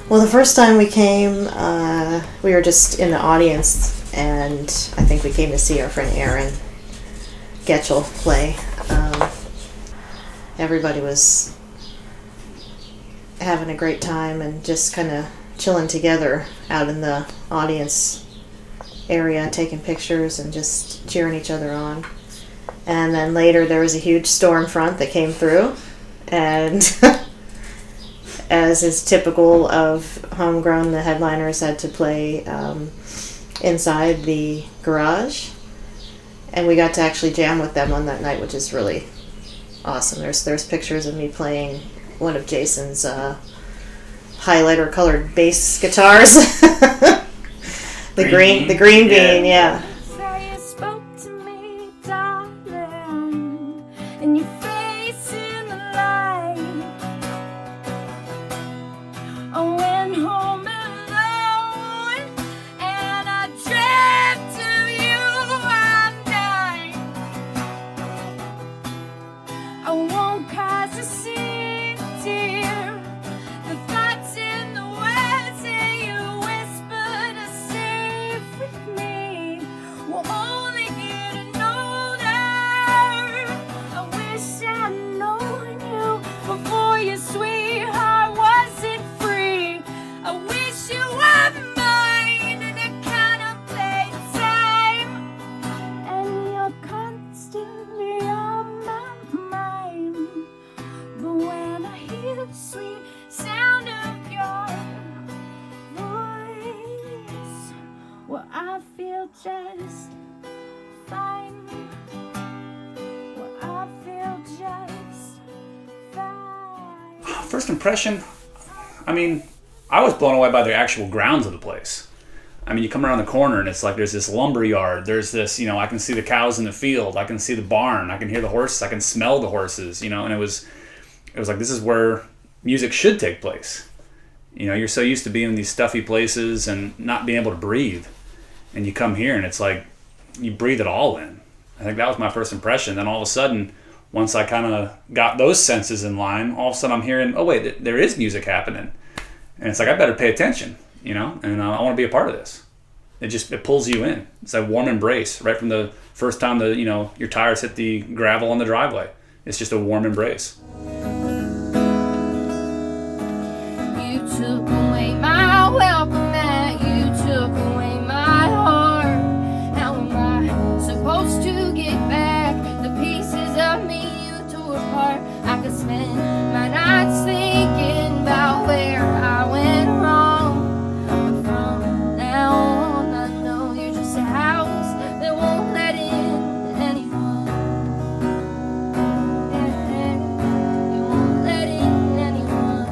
Well, the first time we came, we were just in the audience, and I think we came to see our friend Erin Getchell play. Everybody was having a great time and just kind of chilling together out in the audience area, taking pictures and just cheering each other on. And then later there was a huge storm front that came through, and as is typical of Homegrown, the headliners had to play inside the garage, and we got to actually jam with them on that night, which is really awesome. There's pictures of me playing one of Jason's highlighter colored bass guitars. the green bean, yeah. First impression, I mean, I was blown away by the actual grounds of the place. I mean, you come around the corner and it's like there's this lumber yard. There's this, I can see the cows in the field. I can see the barn. I can hear the horses. I can smell the horses, and it was like, this is where music should take place. You're so used to being in these stuffy places and not being able to breathe. And you come here and it's like you breathe it all in. I think that was my first impression. Then all of a sudden, once I kind of got those senses in line, all of a sudden I'm hearing, oh wait, there is music happening. And it's like, I better pay attention, and I want to be a part of this. It pulls you in. It's a warm embrace right from the first time your tires hit the gravel on the driveway. It's just a warm embrace. You took away my welcome mat, you took away my heart. How am I supposed to get back the pieces of me you tore apart? I could spend my nights thinking about where I went wrong. But from now on, I know you're just a house that won't let in anyone. You won't let in anyone.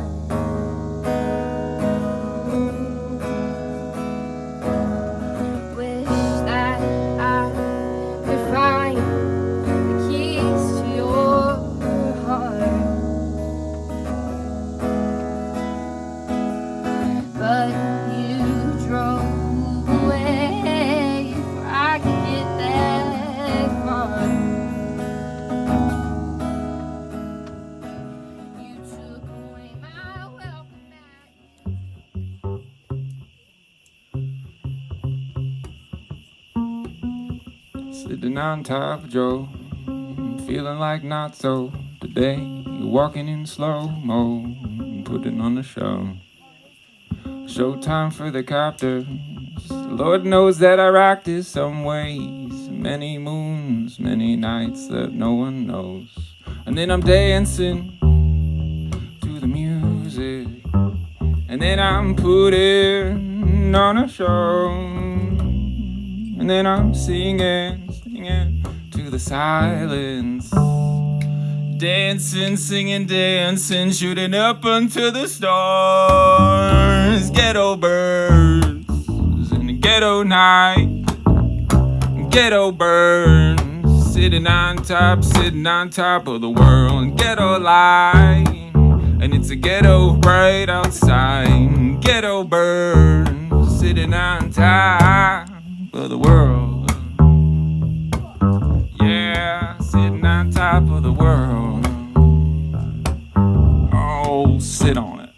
Wish that I could find the keys to your heart, but you drove away before I could get that far. You took away my welcome mat. Sitting on top of Joe, feeling like not so. Today, you're walking in slow-mo, putting on a show. Showtime for the copters. Lord knows that I rocked it some ways. Many moons, many nights that no one knows. And then I'm dancing to the music. And then I'm putting on a show. And then I'm singing to the silence. Dancing, singing, dancing, shooting up unto the stars. Ghetto birds in the ghetto night. Ghetto birds sitting on top of the world. Ghetto light, and it's a ghetto right outside. Ghetto birds sitting on top of the world. Yeah, sitting on top of the world. Oh, sit on it.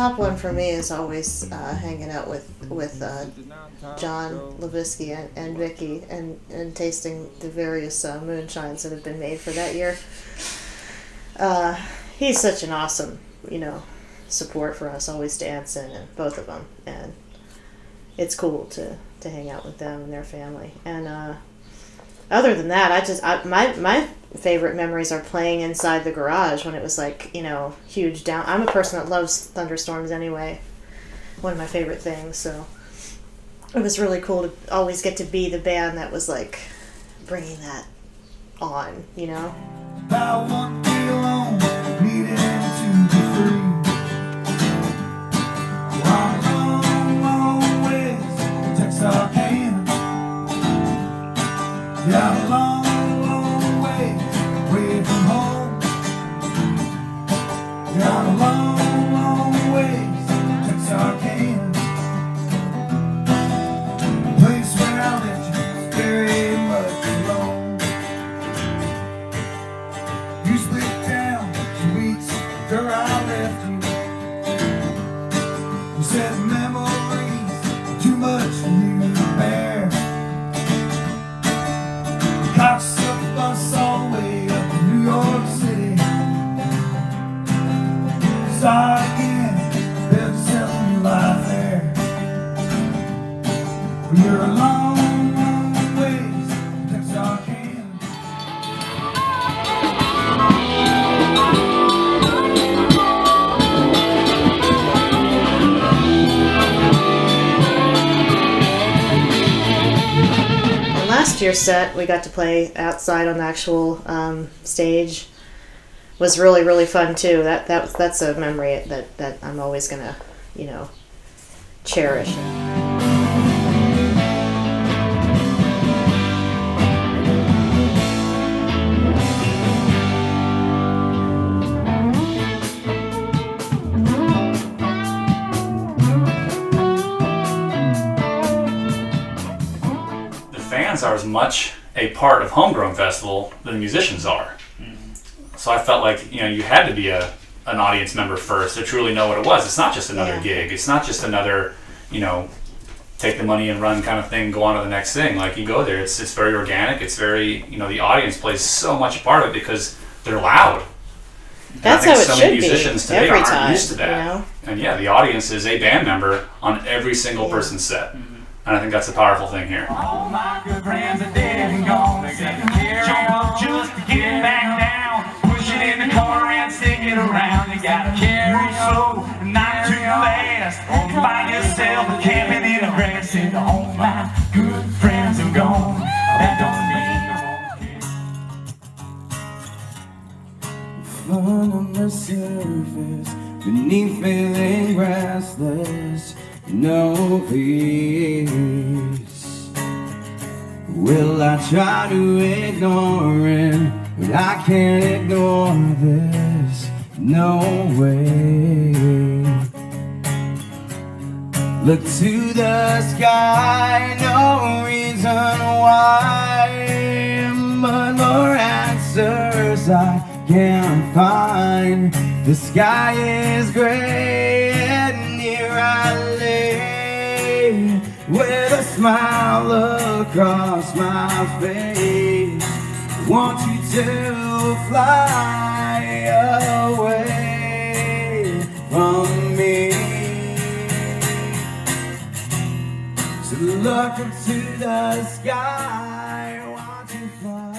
top one for me is always hanging out with John Levisky and Vicky and tasting the various moonshines that have been made for that year. He's such an awesome, support for us, always dancing, and both of them, and it's cool to hang out with them and their family. And other than that, my favorite memories are playing inside the garage when it was huge down. I'm a person that loves thunderstorms anyway. One of my favorite things. So it was really cool to always get to be the band that was bringing that on. I won't be alone, needing to be free. Long, long ways to Texarkana. Yeah, long, long ways away from home. Yeah, long, long ways to Texarkana. The place where I left you is very much alone. You split down 2 weeks after I left you. You said memories too much for you to bear. Caught yourself a bus all the way up to New York City. Saw it again, built yourself a new life there. Well, you're a long, long ways from Texarkana. Last year's set, we got to play outside on the actual stage. Was really, really fun too. That's a memory that I'm always gonna, cherish. Are as much a part of Homegrown Festival than the musicians are. So I felt like you had to be an audience member first to truly know what it was. It's not just another gig. It's not just another take the money and run kind of thing, go on to the next thing. Like, you go there, it's very organic. It's very the audience plays so much a part of it because they're loud. That's how it should be. many musicians today every aren't time, used to that. And the audience is a band member on every single person's set. And I think that's a powerful thing here. All my good friends are dead and gone. Jump up just to get back down. Push it in the corner and stick it around. You gotta carry slow, not too fast. Find yourself camping in a grass. And all my good friends are gone. That don't mean you won't get. Fun on the surface, beneath feeling restless. No peace. Will I try to ignore it? But I can't ignore this. No way. Look to the sky, no reason why. But more answers I can't find. The sky is gray and here I lay with a smile across my face. I want you to fly away from me. So look into the sky, I want you to fly.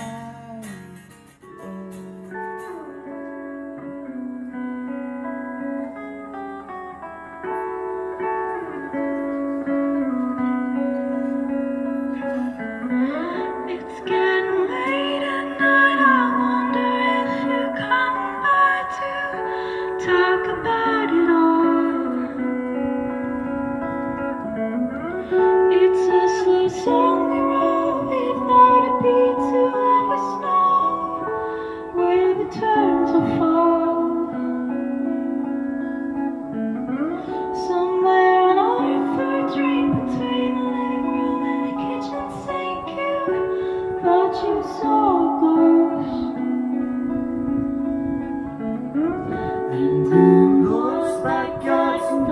And then goes back out to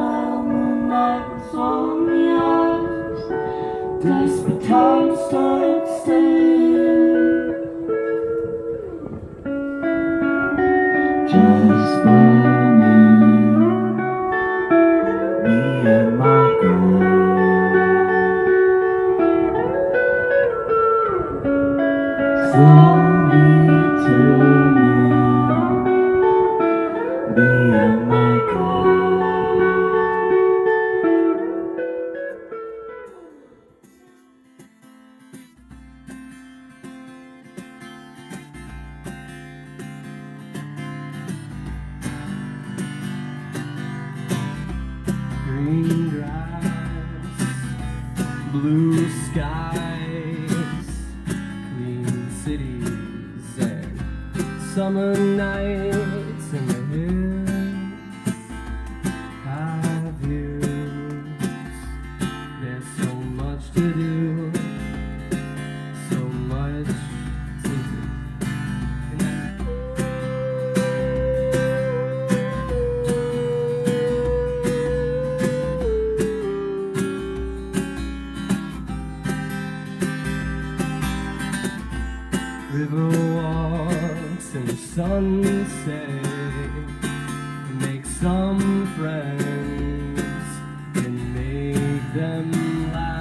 just the time started staying. Just for me and my girl. Slowly turning, me and my girl. Green grass, blue skies, clean cities and summer nights in the hills, high views. There's so much to do, so much to do. River walks in the sunset, make some friends and make them last.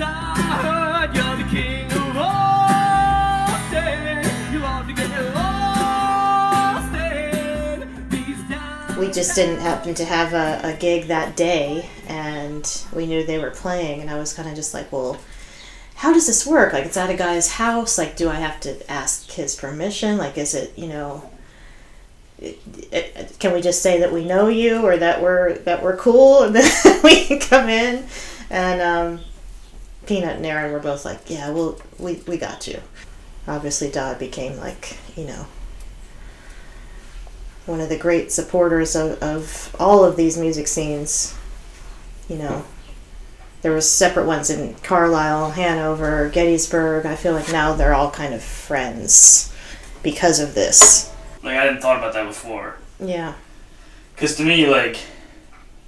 I heard you're the king of Austin. You ought to get lost in these times. We just didn't happen to have a gig that day, and we knew they were playing, and I was kind of just like, well, how does this work? Like, it's at a guy's house. Like, do I have to ask his permission? Like, is it, you know, can we just say that we know you, or that we're cool, and then we can come in? And Peanut and Erin were both like, yeah, we got you. Obviously, Dodd became, like, you know, one of the great supporters of all of these music scenes. You know, there was separate ones in Carlisle, Hanover, Gettysburg. I feel like now they're all kind of friends because of this. Like, I hadn't thought about that before. Yeah. Because to me, like,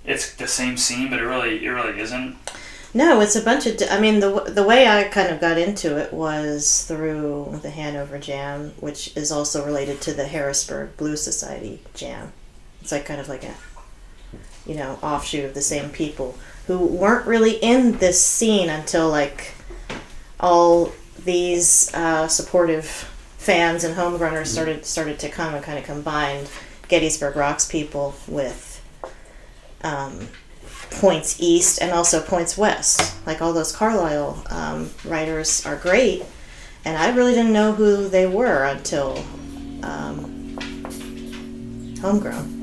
it's the same scene, but it really isn't. No, it's a bunch of... I mean, the way I kind of got into it was through the Hanover Jam, which is also related to the Harrisburg Blues Society Jam. It's like kind of like a, you know, offshoot of the same people who weren't really in this scene until, like, all these supportive fans and homegrowners started to come and kind of combined Gettysburg Rocks people with Points East and also Points West. Like, all those Carlisle writers are great, and I really didn't know who they were until Homegrown.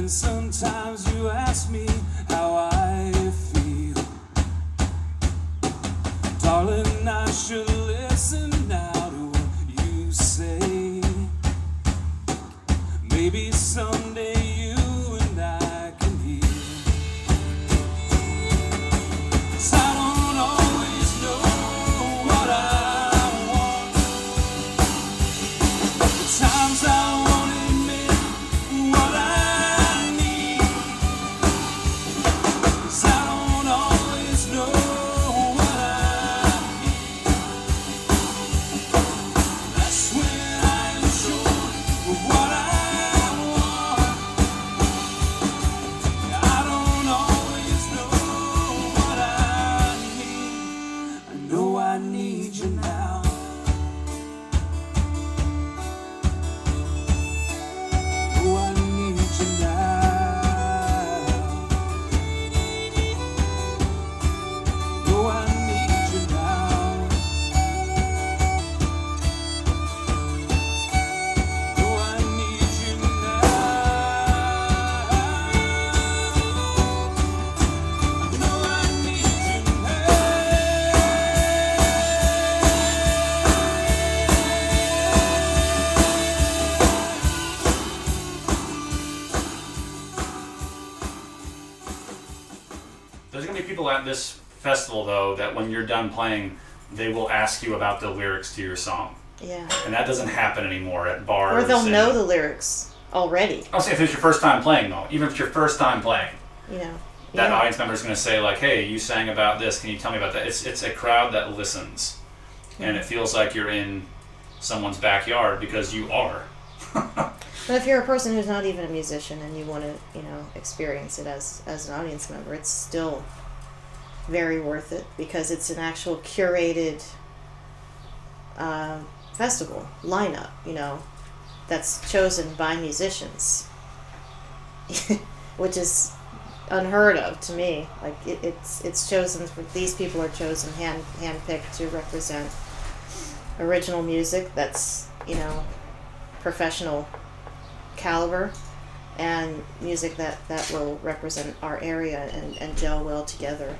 And sometimes you ask me how I feel. Darling, I should listen now to what you say. Maybe someday you and I can heal. 'Cause I don't always know what I want. At times I won't admit what I need. 'Cause I don't always know what I need. That's when I'm sure of what I want. I don't always know what I need. I know I need you now. Oh, I need you now. Oh, I need you now. Oh, I need you now. No, I need you There's gonna be people at this festival though that when you're done playing, they will ask you about the lyrics to your song, Yeah. and that doesn't happen anymore at bars. Or they'll and- know the lyrics already, I'll say if it's your first time playing though, even if it's your first time playing, you know. that Yeah. audience member is gonna say like, "Hey, you sang about this. Can you tell me about that?" It's a crowd that listens, and it feels like you're in someone's backyard because you are. But if you're a person who's not even a musician and you want to, you know, experience it as an audience member, it's still very worth it because it's an actual curated festival lineup, you know, that's chosen by musicians, which is unheard of to me. Like it's chosen for, these people are chosen handpicked to represent original music that's, you know, professional caliber and music that will represent our area and gel well together.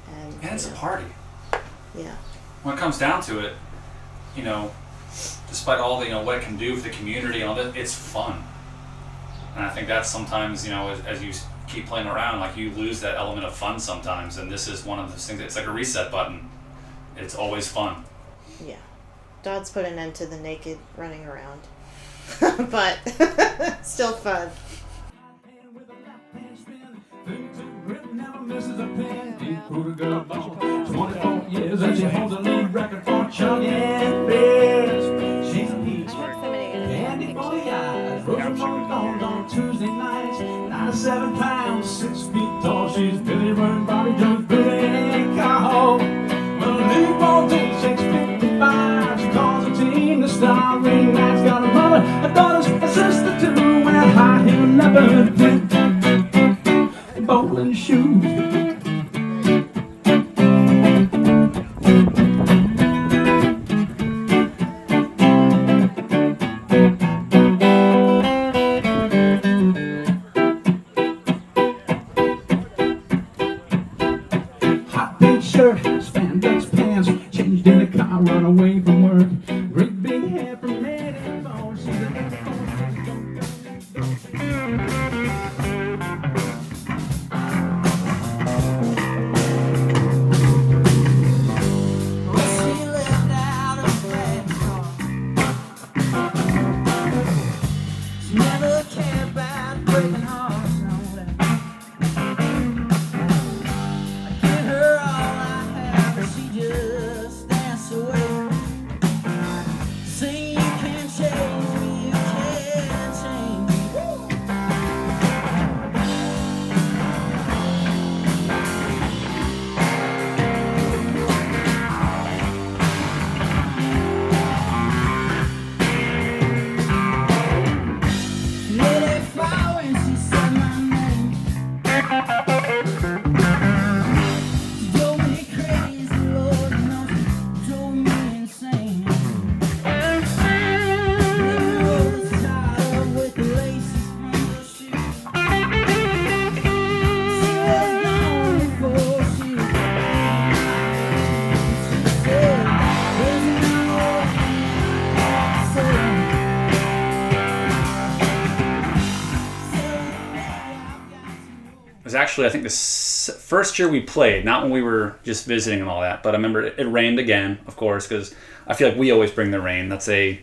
And And it's you a know, party. yeah. When it comes down to it, you know, despite all the, you know, what it can do for the community and all that, it's fun. And I think that's sometimes, you know, as you keep playing around, like you lose that element of fun sometimes. And this is one of those things. It's like a reset button. It's always fun. Yeah. Dodd's put an end to the naked running around. But still fun. Never misses a pin. He put a girl ball. 24 years and she holds a league record for chugging beers. She's a peach. Candy for the eyes. Rosamond Bones on Tuesday nights. 97 pounds, 6 feet tall. She's Billy Byrne, Bobby Jones, Billy Cowell. Well, newborn date 655. She calls her team the Starry Nights. Got a mother, a daughter, a sister too. Wear high heel leopard print. Bowling shoes. Hot pink shirt, spandex pants, changed in the car, run away from work. Great big hair from Maddie Yingling. She's Never cared about breaking hearts, no. I give her all I have, but she just danced away. actually, I think, the first year we played, not when we were just visiting and all that, but I remember it rained again, of course, because I feel like we always bring the rain. That's a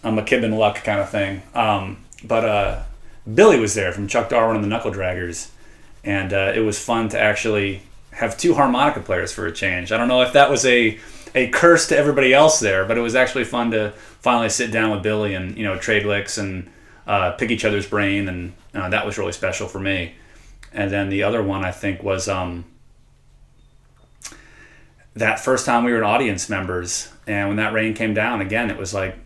McKibben luck kind of thing. But Billy was there from Chuck Darwin and the Knuckledraggers, and it was fun to actually have 2 harmonica players for a change. I don't know if that was a curse to everybody else there, but it was actually fun to finally sit down with Billy and, trade licks and pick each other's brain, and that was really special for me. And then the other one, I think, was that first time we were audience members, and when that rain came down again, it was like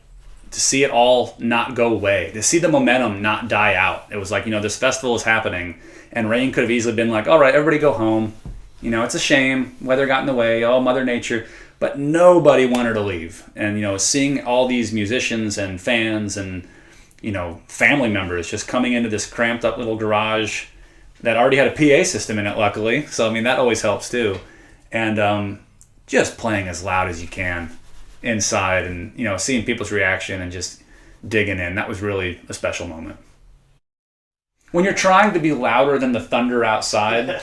to see it all not go away, to see the momentum not die out. It was like, this festival is happening, and rain could have easily been like, all right, everybody go home. It's a shame, weather got in the way, Mother Nature, but nobody wanted to leave. And, seeing all these musicians and fans and, family members just coming into this cramped up little garage that already had a PA system in it, luckily. So, that always helps too. And just playing as loud as you can inside and, seeing people's reaction and just digging in. That was really a special moment. When you're trying to be louder than the thunder outside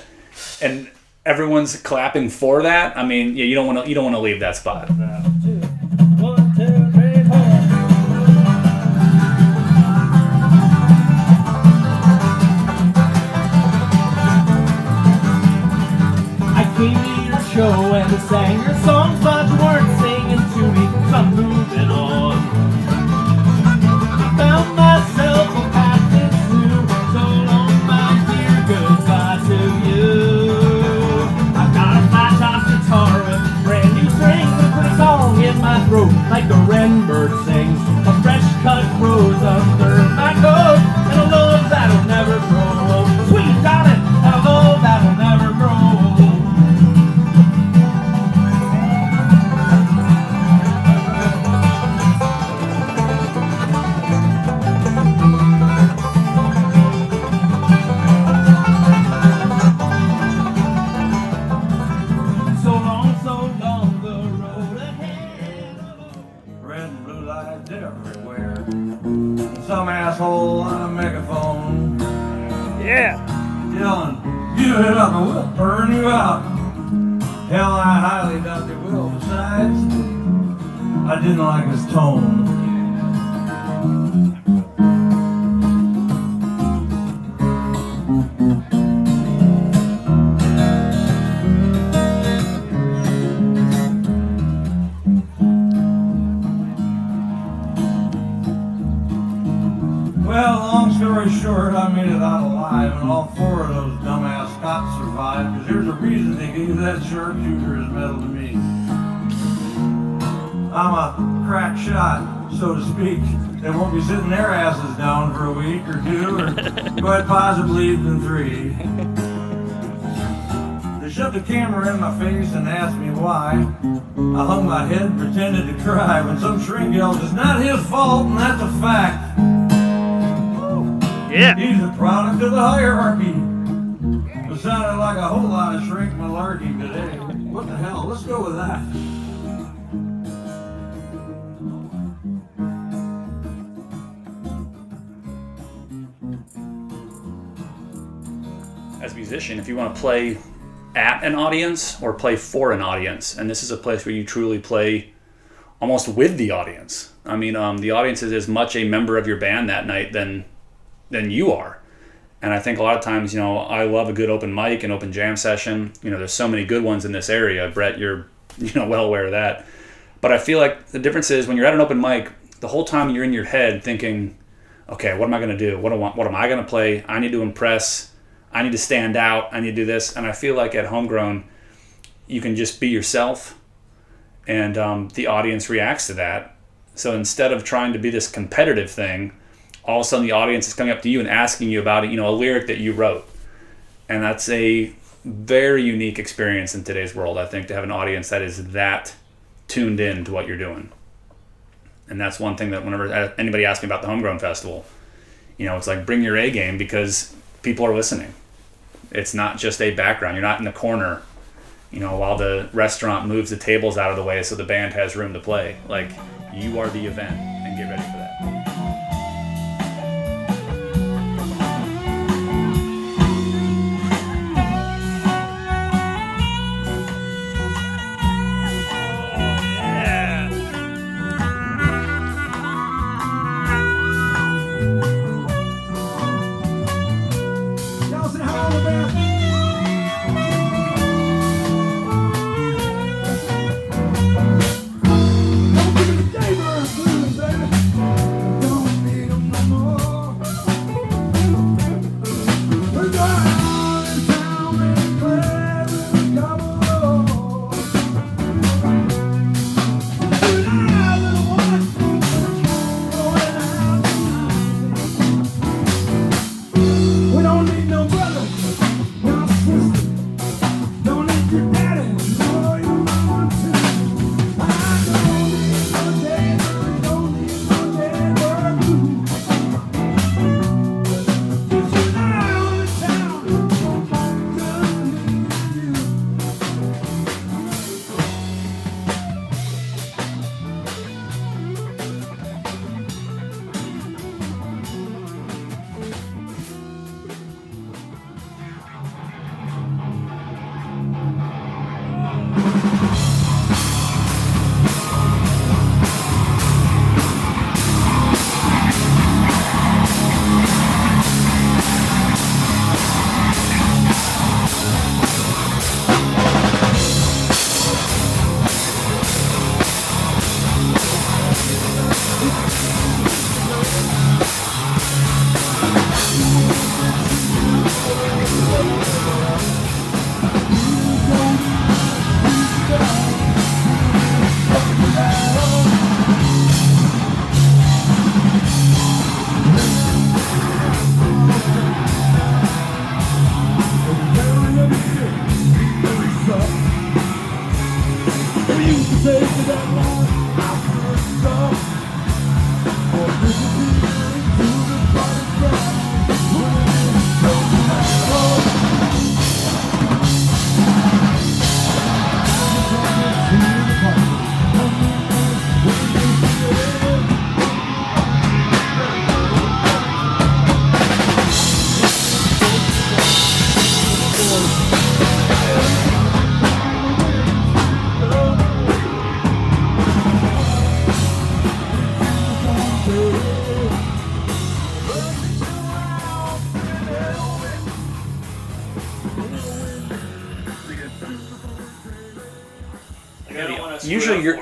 and everyone's clapping for that, you don't want to leave that spot. 1, 2, 3, 4. Came to your show and sang your songs, but you weren't singing to me, so I'm moving on. Found myself a path that's new, so long my dear, goodbye to you. I've got a flat top guitar with brand new strings, and a pretty song in my throat, like the wren bird sings. A fresh cut rose under my coat, and a love that'll never grow old. Sweet darling, a love that'll never grow old. Some asshole on a megaphone. Yeah. Yelling, give it up and we'll burn you out. Hell, I highly doubt they will. Besides, I didn't like his tone. Well, long story short, I made it out alive, and all 4 of those dumbass cops survived, because there's a reason they gave that sharpshooter his medal to me. I'm a crack shot, so to speak. They won't be sitting their asses down for a week or 2, or quite possibly even 3. They shoved the camera in my face and asked me why. I hung my head and pretended to cry when some shrink yelled, "It's not his fault, and that's a fact." Yeah. He's a product of the hierarchy. It sounded like a whole lot of shrink malarkey today. What the hell? Let's go with that. As a musician, if you want to play at an audience or play for an audience, and this is a place where you truly play almost with the audience. The audience is as much a member of your band that night than you are. And I think a lot of times, I love a good open mic and open jam session. There's so many good ones in this area. Brett, you're well aware of that. But I feel like the difference is when you're at an open mic, the whole time you're in your head thinking, okay, what am I going to do? What am I going to play? I need to impress. I need to stand out. I need to do this. And I feel like at Homegrown, you can just be yourself, and the audience reacts to that. So instead of trying to be this competitive thing, all of a sudden the audience is coming up to you and asking you about a lyric that you wrote. And that's a very unique experience in today's world, I think, to have an audience that is that tuned in to what you're doing. And that's one thing that whenever anybody asks me about the Homegrown Festival, it's like bring your A game, because people are listening. It's not just a background. You're not in the corner, while the restaurant moves the tables out of the way so the band has room to play. Like, you are the event, and get ready for that.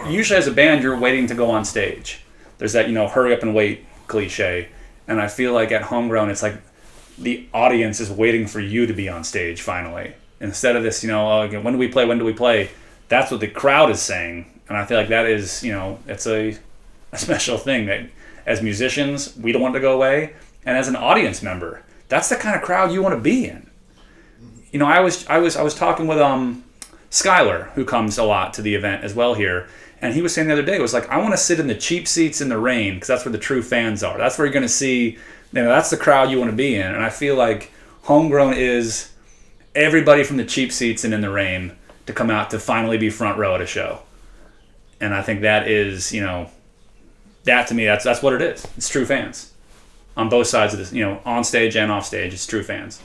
Usually as a band, you're waiting to go on stage. There's that, hurry up and wait cliche. And I feel like at Homegrown, it's like the audience is waiting for you to be on stage finally. Instead of this, when do we play? That's what the crowd is saying. And I feel like that is, it's a special thing that as musicians, we don't want to go away. And as an audience member, that's the kind of crowd you want to be in. I was talking with Skylar, who comes a lot to the event as well here, and he was saying the other day, it was like, I want to sit in the cheap seats in the rain, because that's where the true fans are. That's where you're going to see, that's the crowd you want to be in. And I feel like Homegrown is everybody from the cheap seats and in the rain to come out to finally be front row at a show. And I think that is, that to me, that's what it is. It's true fans on both sides of this, on stage and off stage. It's true fans.